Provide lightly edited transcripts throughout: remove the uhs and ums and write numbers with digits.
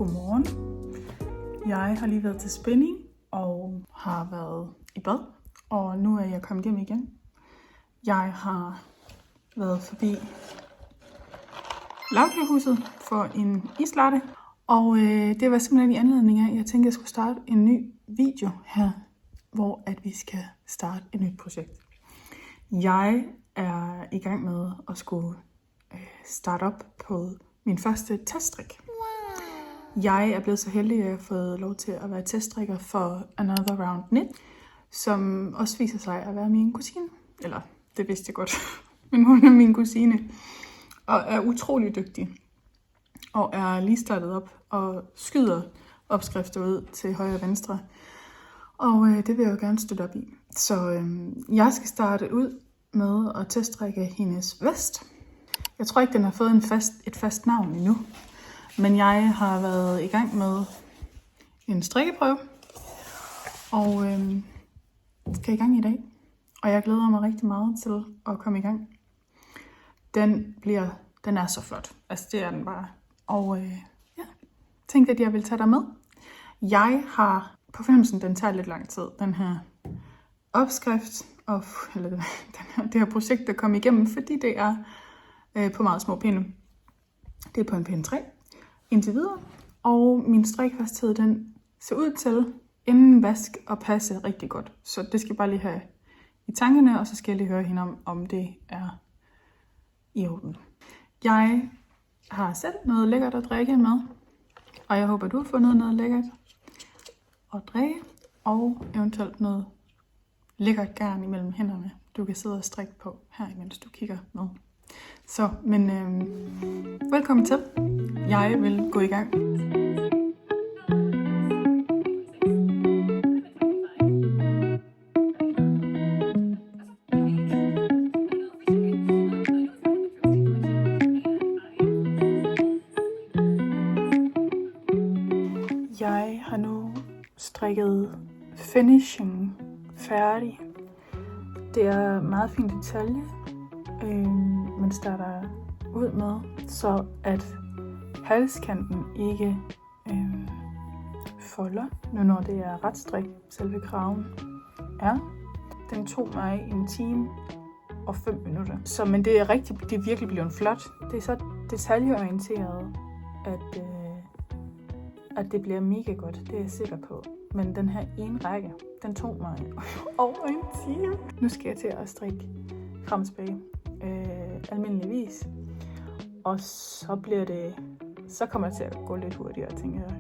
Godmorgen. Jeg har lige været til spinning og har været i bad, og nu er jeg kommet hjem igen. Jeg har været forbi lavkagehuset for en islatte, og det var simpelthen i anledning af, at jeg tænkte, at jeg skulle starte en ny video her, hvor at vi skal starte et nyt projekt. Jeg er i gang med at skulle starte op på min første teststrik. Jeg er blevet så heldig, at jeg har fået lov til at være teststrikker for Another Round Knit, som også viser sig at være min kusine. Eller, det vidste jeg godt, men hun er min kusine. Og er utrolig dygtig. Og er lige startet op og skyder opskrifter ud til højre og venstre. Og det vil jeg jo gerne støtte op i. Så jeg skal starte ud med at teststrikke hendes vest. Jeg tror ikke, den har fået et fast navn endnu. Men jeg har været i gang med en strikkeprøve, og skal i gang i dag. Og jeg glæder mig rigtig meget til at komme i gang. Den er så flot. Altså det er den bare. Og tænkte, at jeg vil tage dig med. Jeg har på fornemmelsen, den tager lidt lang tid, den her opskrift, det her projekt, der kom igennem, fordi det er på meget små pinde. Det er på en pinde 3. Indtil videre, og min strikfasthed, den ser ud til inden vask at passe rigtig godt. Så det skal jeg bare lige have i tankerne, og så skal jeg lige høre hende om det er i orden. Jeg har selv noget lækkert at drikke med, og jeg håber, du har fundet noget lækkert at drikke, og eventuelt noget lækkert garn imellem hænderne, du kan sidde og strikke på her, imens du kigger med. Så, men velkommen til. Jeg vil gå i gang. Jeg har nu strikket finishing færdig. Det er meget fin detalje. Man starter ud med, så at halskanten ikke folder, nu når det er retstrik, selve kraven er. Den tog mig 1 time og 5 minutter. Så, men det er virkelig blevet flot. Det er så detaljeorienteret, at det bliver mega godt, det er jeg sikker på. Men den her ene række, den tog mig over 1 time. Nu skal jeg til at strikke frem og tilbage. Almindeligvis. Og så kommer det til at gå lidt hurtigere, tænker jeg.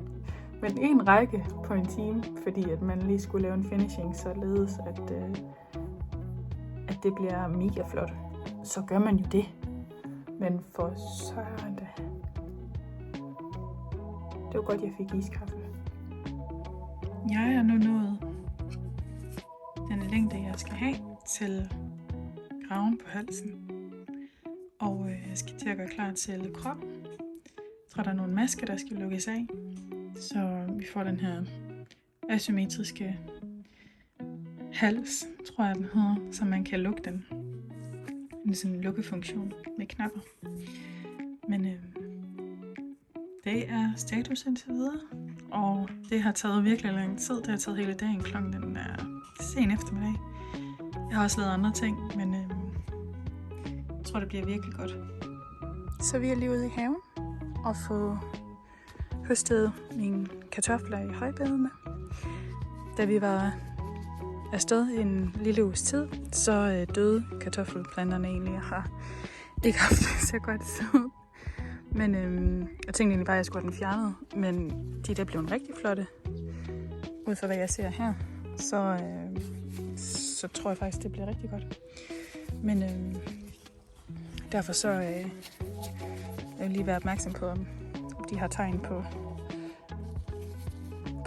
Men en række på 1 time, fordi at man lige skulle lave en finishing, således at det bliver mega flot. Så gør man jo det. Men for søren da. Det var godt, jeg fik iskaffe. Jeg er nu nået den længde, jeg skal have til kraven på halsen. Og jeg skal til at gøre klar til kroppen. Jeg tror, der er nogle masker, der skal lukkes af. Så vi får den her asymmetriske hals, tror jeg den hedder, så man kan lukke den. En sådan en lukkefunktion med knapper. Men det er status indtil videre. Og det har taget virkelig lang tid. Det har taget hele dagen. Klokken den er sen eftermiddag. Jeg har også lavet andre ting, men jeg tror, det bliver virkelig godt. Så vi er lige ude i haven og få høstet mine kartofler i højbedene. Da vi var afsted en lille uges tid, så døde kartoffelplanterne egentlig. Jeg har ikke haft det så godt siden. Men jeg tænkte egentlig bare, at jeg skulle have den fjernet. Men de der blev rigtig flotte. Ud fra hvad jeg ser her, så tror jeg faktisk, det bliver rigtig godt. Men derfor så jeg vil lige være opmærksom på, om de har tegn på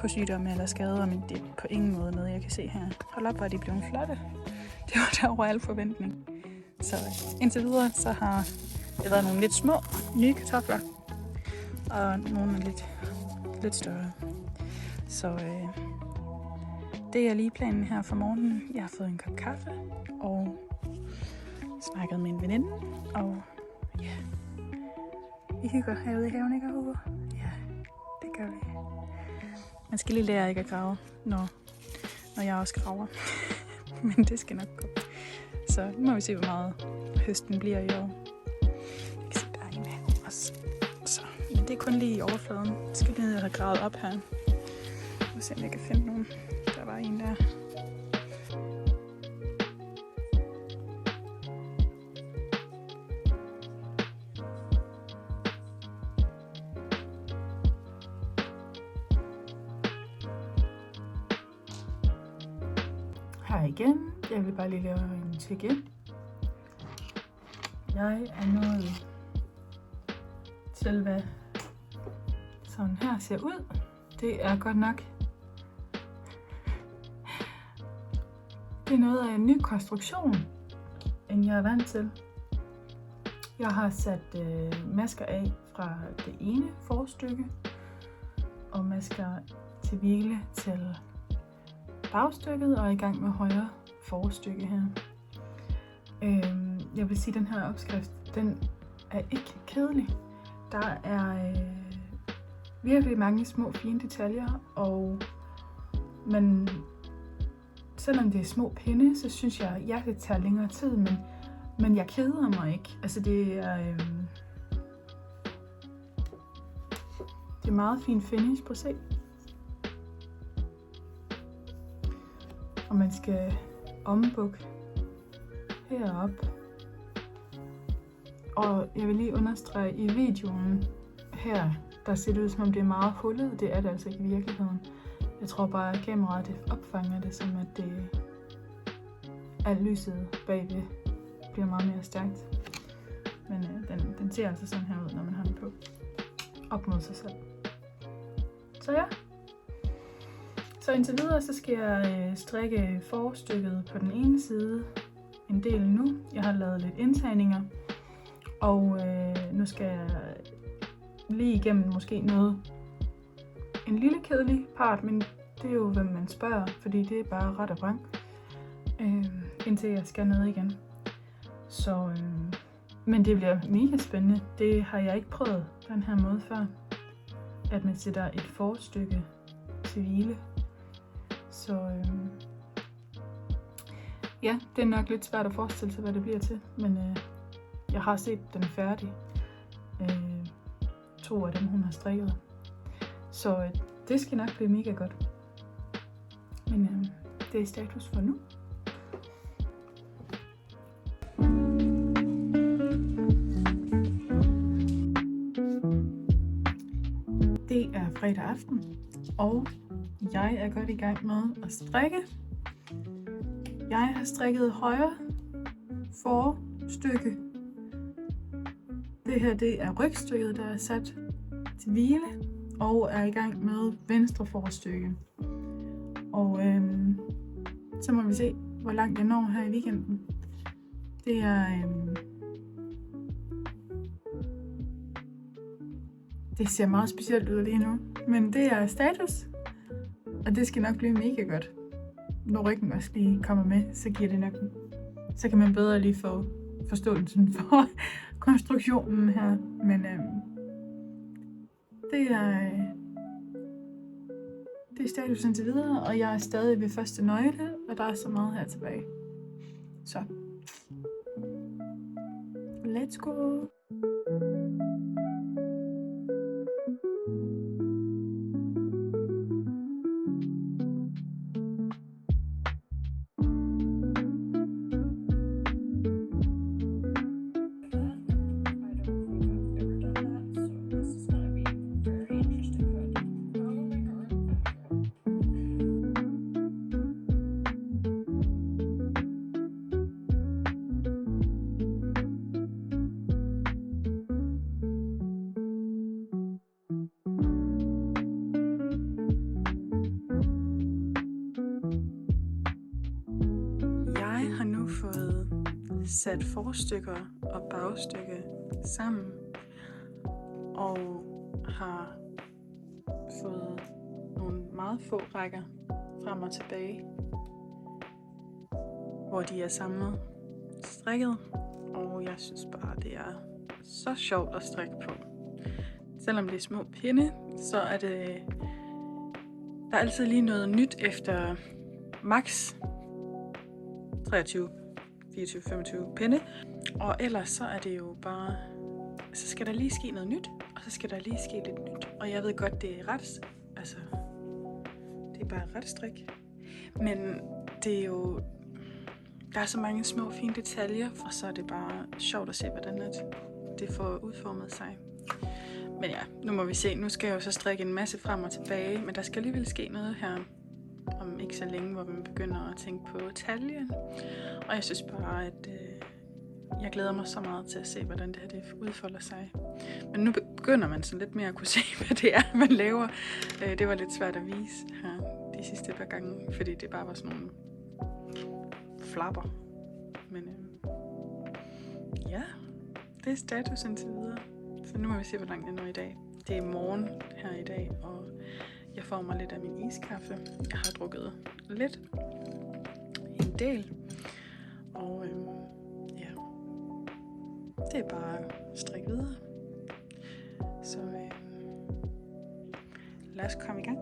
sygdomme eller skader, men det er på ingen måde noget, jeg kan se her. Hold op, hvor de blevet flotte. Det var der over al forventning. Så indtil videre, så har det været nogle lidt små, nye kartofler, og nogle er lidt større. Så det er lige planen her for morgenen. Jeg har fået en kop kaffe, og snakket med en veninde, og ja, vi hygger herude i haven, ikke, Hugo? Ja, det gør vi. Man skal lige lære ikke at grave, når jeg også graver. Men det skal nok gå. Så nu må vi se, hvor meget høsten bliver i år. Jeg kan se, der er en her også. Så, men det er kun lige i overfladen. Jeg skal ned og have gravet op her. Og se, om jeg kan finde nogen. Der var en der. Her igen. Jeg vil bare lige lave en check ind. Jeg er nået til, hvad sådan her ser ud. Det er godt nok. Det er noget af en ny konstruktion, end jeg er vant til. Jeg har sat masker af fra det ene forstykke, og masker til hvile til bagstykket, og er i gang med højre forstykke her. Jeg vil sige, at den her opskrift, den er ikke kedelig. Der er virkelig mange små fine detaljer, men selvom det er små pinde, så synes jeg, at det tager længere tid, men jeg keder mig ikke. Altså det er meget fin finish, på se. Og man skal ombukke herop. Og jeg vil lige understrege, i videoen her, der ser det ud som om det er meget hullet. Det er det altså ikke i virkeligheden. Jeg tror bare, at kameraet det opfanger det som, at alt lyset bagved bliver meget mere stærkt. Men den ser altså sådan her ud, når man har den på. Op mod sig selv. Så ja. Så indtil videre, så skal jeg strikke forstykket på den ene side en del nu. Jeg har lavet lidt indtagninger, og nu skal jeg lige igennem måske en lille kedelig part, men det er jo, hvem man spørger, fordi det er bare ret og vrang, indtil jeg skal noget igen. Så, men det bliver mega spændende. Det har jeg ikke prøvet på den her måde før, at man sætter et forstykke til hvile. Så ja, det er nok lidt svært at forestille sig, hvad det bliver til, men jeg har set den færdig. 2 af dem, hun har strikket. Så det skal nok blive mega godt. Men det er status for nu. Det er fredag aften, og jeg er godt i gang med at strikke. Jeg har strikket højre forstykke. Det her, det er rygstykket, der er sat til hvile, og er i gang med venstre forstykke. Og så må vi se, hvor langt jeg når her i weekenden. Det er det ser meget specielt ud lige nu, men det er status, og det skal nok blive mega godt. Når ryggen også lige kommer med, så giver det nok, så kan man bedre lige få forståelsen for konstruktionen her, men det er status indtil videre, og jeg er stadig ved første nøgle, og der er så meget her tilbage. Så let's go! Sat forstykker og bagstykke sammen, og har fået nogle meget få rækker frem og tilbage, hvor de er samlet strikket, og jeg synes bare, det er så sjovt at strikke på. selvom det er små pinde, så er det, der er altid lige noget nyt efter max 23, 24, 25 pinde. Og ellers så er det jo bare, så skal der lige ske noget nyt, og så skal der lige ske lidt nyt. Og jeg ved godt, det er ret, altså, det er bare ret strik. Men det er jo, der er så mange små fine detaljer, og så er det bare sjovt at se, hvordan det får udformet sig. Men ja, nu må vi se. Nu skal jeg jo så strikke en masse frem og tilbage, men der skal alligevel ske noget her om ikke så længe, hvor man begynder at tænke på taljen. Og jeg synes bare, at jeg glæder mig så meget til at se, hvordan det her det udfolder sig. Men nu begynder man sådan lidt mere at kunne se, hvad det er, man laver. Det var lidt svært at vise her de sidste par gange, fordi det bare var sådan nogle flapper. Men ja, det er status indtil videre. Så nu må vi se, hvor langt jeg når i dag. Det er morgen her i dag, og jeg får mig lidt af min iskaffe. Jeg har drukket lidt, en del, og ja, det er bare at strikke videre. Så lad os komme i gang.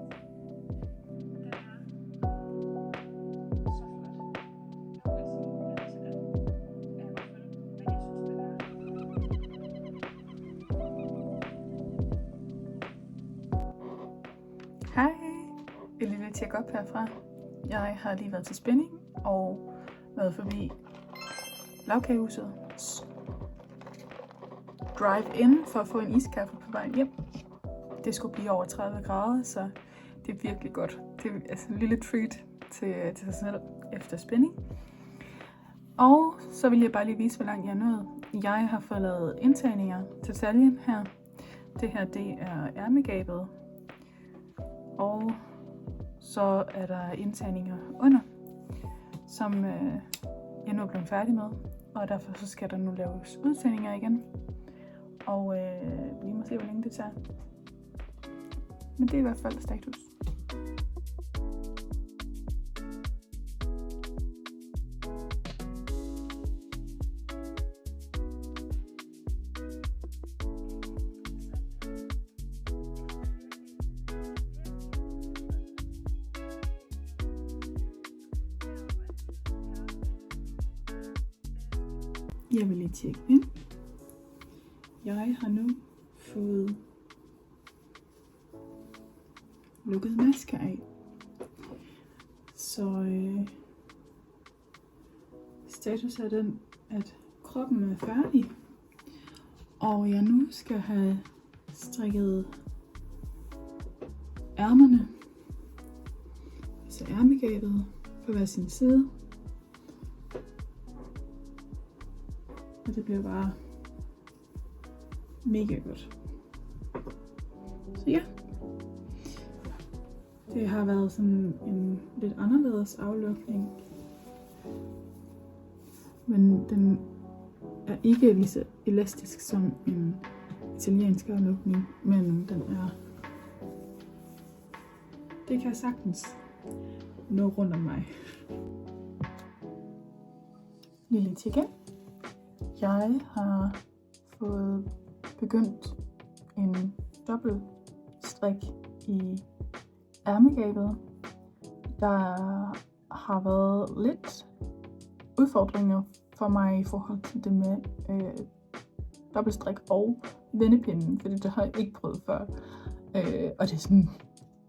Hej, et lille check-up herfra. Jeg har lige været til spænding og været forbi lavkagehusets drive-in for at få en iskaffe på vejen hjem. Det skulle blive over 30 grader, så det er virkelig godt. Det er altså en lille treat til sig selv efter spænding. Og så vil jeg bare lige vise, hvor langt jeg er nået. Jeg har fået lavet indtagninger til taljen her. Det her, det er ærmegabet. Og så er der indtagninger under, som jeg nu er blevet færdig med. Og derfor så skal der nu laves udtagninger igen. Og vi må se, hvor længe det tager. Men det er i hvert fald status. Jeg vil lige tjekke ind. Jeg har nu fået lukket masker af. Så status er den, at kroppen er færdig. Og jeg nu skal have strikket ærmerne. Altså ærmegabet på hver sin side. Og det bliver bare mega godt. Så ja. Det har været sådan en lidt anderledes aflukning. Men den er ikke lige så elastisk som en italiensk aflukning. Men den er... Det kan jeg sagtens nå rundt om mig. Lille chicken. Jeg har fået begyndt en dobbelt strik i ærmegabet. Der har været lidt udfordringer for mig i forhold til det med dobbeltstrik og vendepinden, fordi det har jeg ikke prøvet før. Og det er sådan, det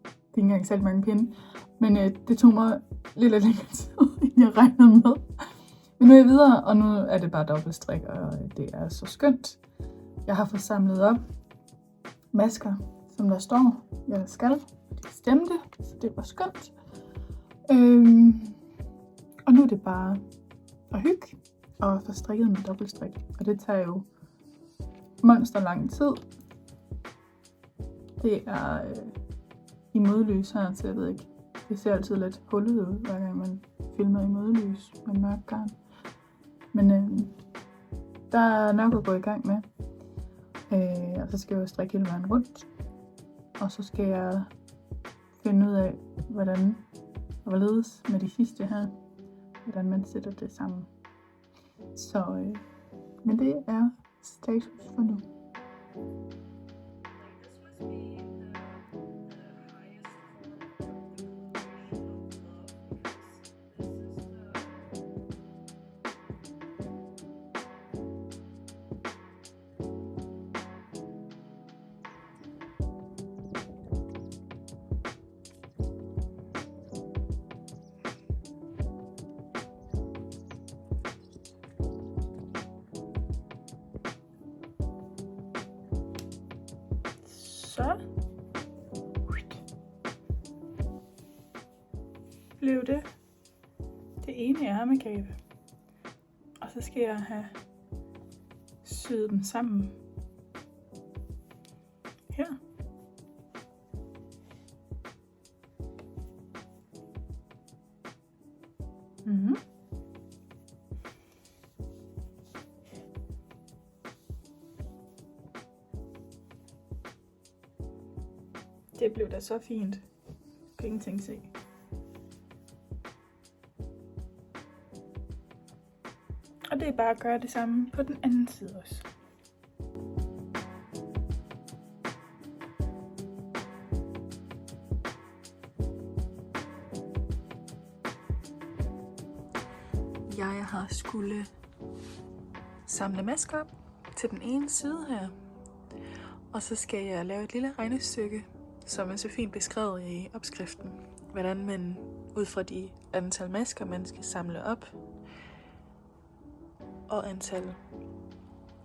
er ikke engang særlig mange pinde, men det tog mig lidt længere tid, end jeg regnede med. Men nu er jeg videre, og nu er det bare dobbeltstrik, og det er så skønt. Jeg har fået samlet op masker, som der står, jeg skal. De stemte, så det var skønt. Og nu er det bare at hygge og få strikket med dobbeltstrik. Og det tager jo monster lang tid. Det er i modlys her, så jeg ved ikke. Det ser altid lidt hullet ud, hver gang man filmer i modlys med mørk garn. Men der er nok at gå i gang med. Og så skal jeg strikke hele vejen rundt. Og så skal jeg finde ud af, hvordan og hvorledes med de sidste her. Hvordan man sætter det sammen. Så, men det er status for nu. Så blev det ene ærmekæbe. Og så skal jeg have syet dem sammen her. Det blev da så fint. Kan ingenting se. Og det er bare at gøre det samme på den anden side også. Jeg har skulle samle masker op til den ene side her. Og så skal jeg lave et lille regnestykke, som er så fint beskrevet i opskriften. Hvordan man ud fra de antal masker, man skal samle op, og antal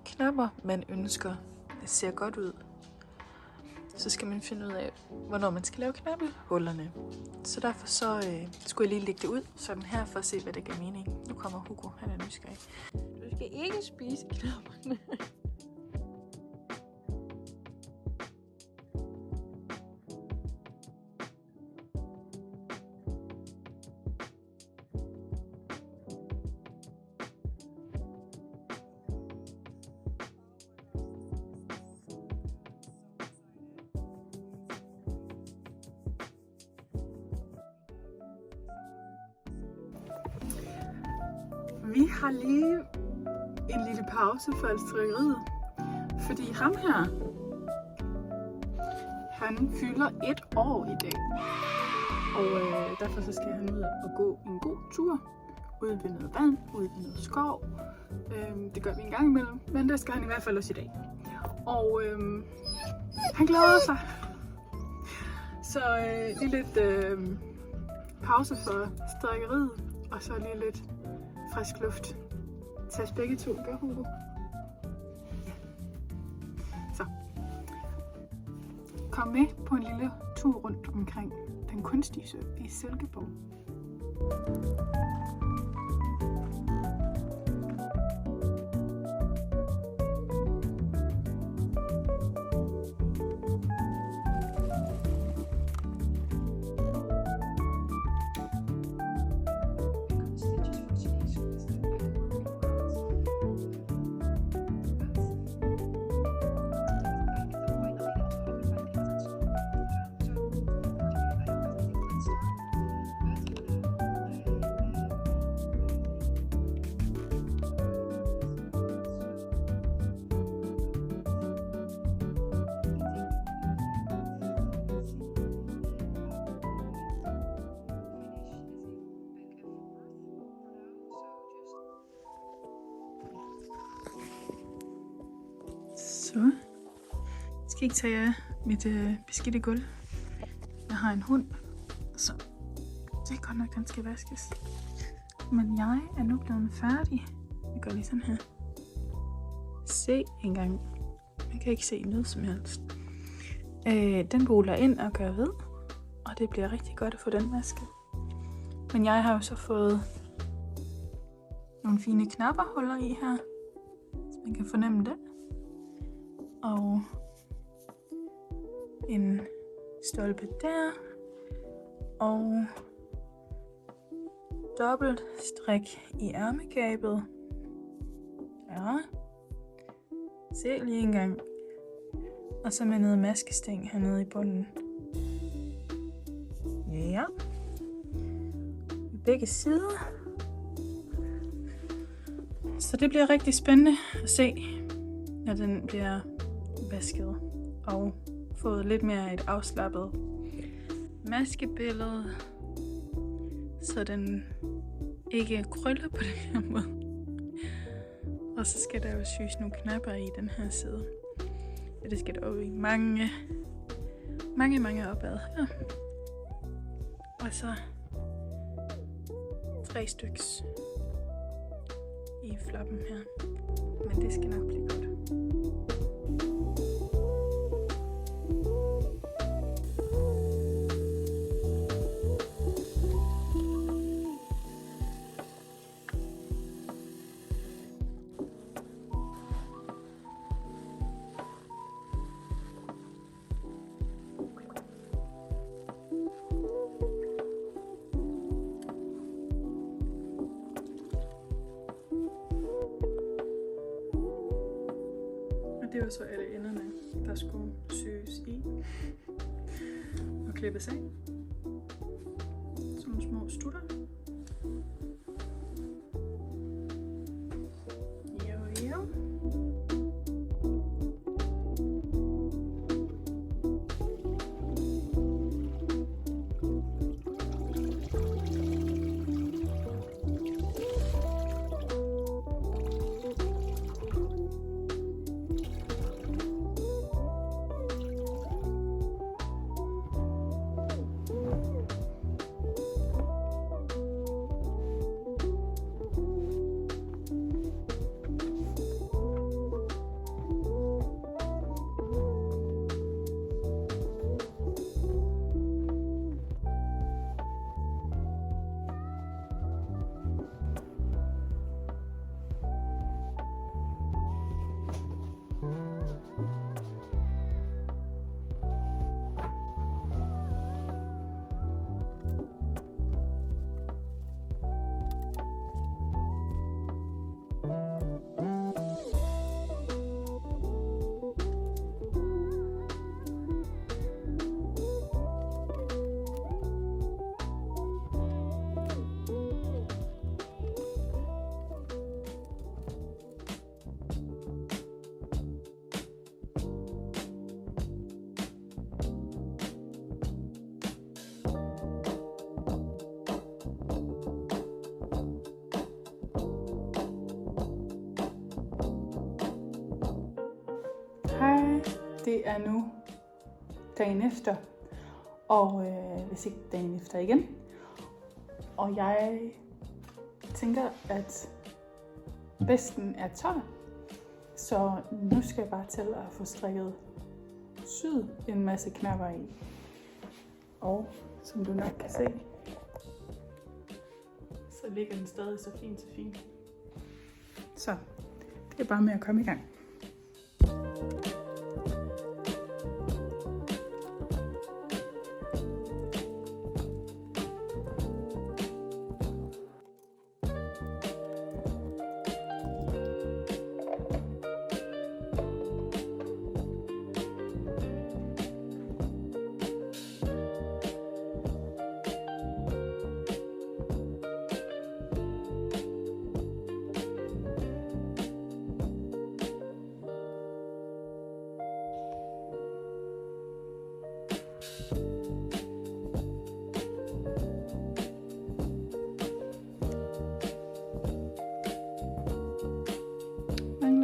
knapper, man ønsker, det ser godt ud. Så skal man finde ud af, hvornår man skal lave knappehullerne. Så derfor skulle jeg lige lægge det ud sådan her, for at se, hvad det giver mening. Nu kommer Hugo, han er nysgerrig. Du skal ikke spise knapperne. Vi har lige en lille pause for strikkeriet, fordi ham her, han fylder 1 år i dag. Og derfor så skal han ud og gå en god tur, ud ved noget vand, ud ved noget skov. Det gør vi en gang imellem, men det skal han i hvert fald også i dag. Og han glæder sig. Så lige lidt pause for strikkeriet, og så lige lidt frisk luft. Tag os begge to, gør Hugo? Ja. Så. Kom med på en lille tur rundt omkring den kunstige sø i Silkeborg. Så, jeg skal ikke tage af mit beskidte gulv. Jeg har en hund, så det er godt nok, den skal vaskes. Men jeg er nu blevet færdig. Jeg gør lige sådan her. Se engang. Man kan ikke se noget som helst. Den buler ind og gør ved, og det bliver rigtig godt at få den vasket. Men jeg har jo så fået nogle fine knapperhuller i her, så man kan fornemme det. Og en stolpe der, og dobbelt strik i ærmegabet. Ja, se lige en gang. Og så med noget maskestæng hernede i bunden. Ja. Begge sider. Så det bliver rigtig spændende at se, når den bliver vasket og fået lidt mere et afslappet maskebillede, så den ikke krøller på den her måde. Og så skal der jo syes nogle knapper i den her side. Ja, det skal der jo i mange opad her. Og så 3 styks i floppen her. Men det skal nok blive godt. Det var så alle enderne, der skulle syes i og klippes af. Sådan nogle små stutter. Jo. Hej, det er nu dagen efter, og hvis ikke dagen efter igen. Og jeg tænker, at vesten er tør, så nu skal jeg bare til at få strikket syet en masse knapper i. Og som du nok kan se, så ligger den stadig så fint. Så det er bare med at komme i gang.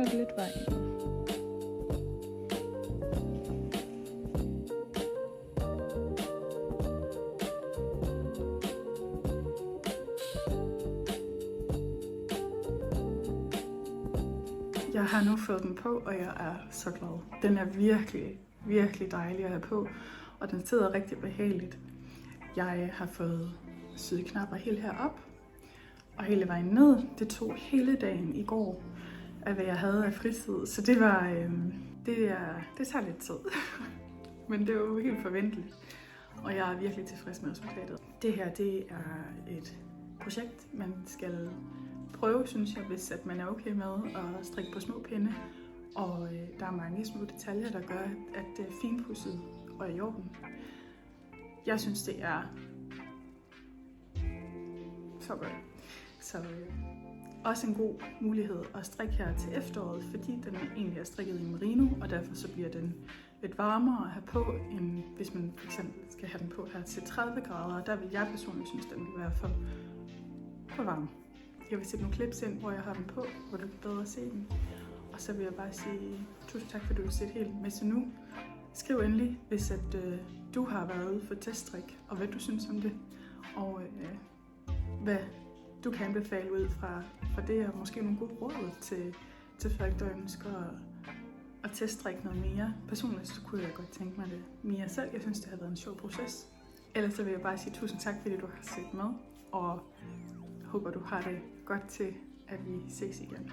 Lidt vej. Jeg har nu fået den på, og jeg er så glad. Den er virkelig dejlig at have på, og den sidder rigtig behageligt. Jeg har fået syet knapper helt herop, og hele vejen ned. Det tog hele dagen i går, af hvad jeg havde af fritid, så det var, det tager lidt tid. Men det var jo helt forventeligt, og jeg er virkelig tilfreds med resultatet. Det her, det er et projekt, man skal prøve, synes jeg, hvis at man er okay med at strikke på små pinde. Og der er mange små detaljer, der gør, at det er finpudset og i orden. Jeg synes, det er så godt. Så også en god mulighed at strikke her til efteråret, fordi den egentlig er strikket i merino, og derfor så bliver den lidt varmere at have på, end hvis man for eksempel skal have den på her til 30 grader. Og der vil jeg personligt synes, den vil være for varm. Jeg vil sætte nogle clips ind, hvor jeg har den på, hvor du kan bedre se den. Og så vil jeg bare sige tusind tak, for du vil sætte helt med til nu. Skriv endelig, hvis at, du har været ude for teststrik, og hvad du synes om det. Og hvad du kan anbefale ud fra det, og måske nogle gode råd til folk, der ønsker at teststrikke noget mere. Personligt så kunne jeg godt tænke mig det mere selv. Jeg synes, det har været en sjov proces. Ellers så vil jeg bare sige tusind tak, fordi du har set med, og håber, du har det godt til, at vi ses igen.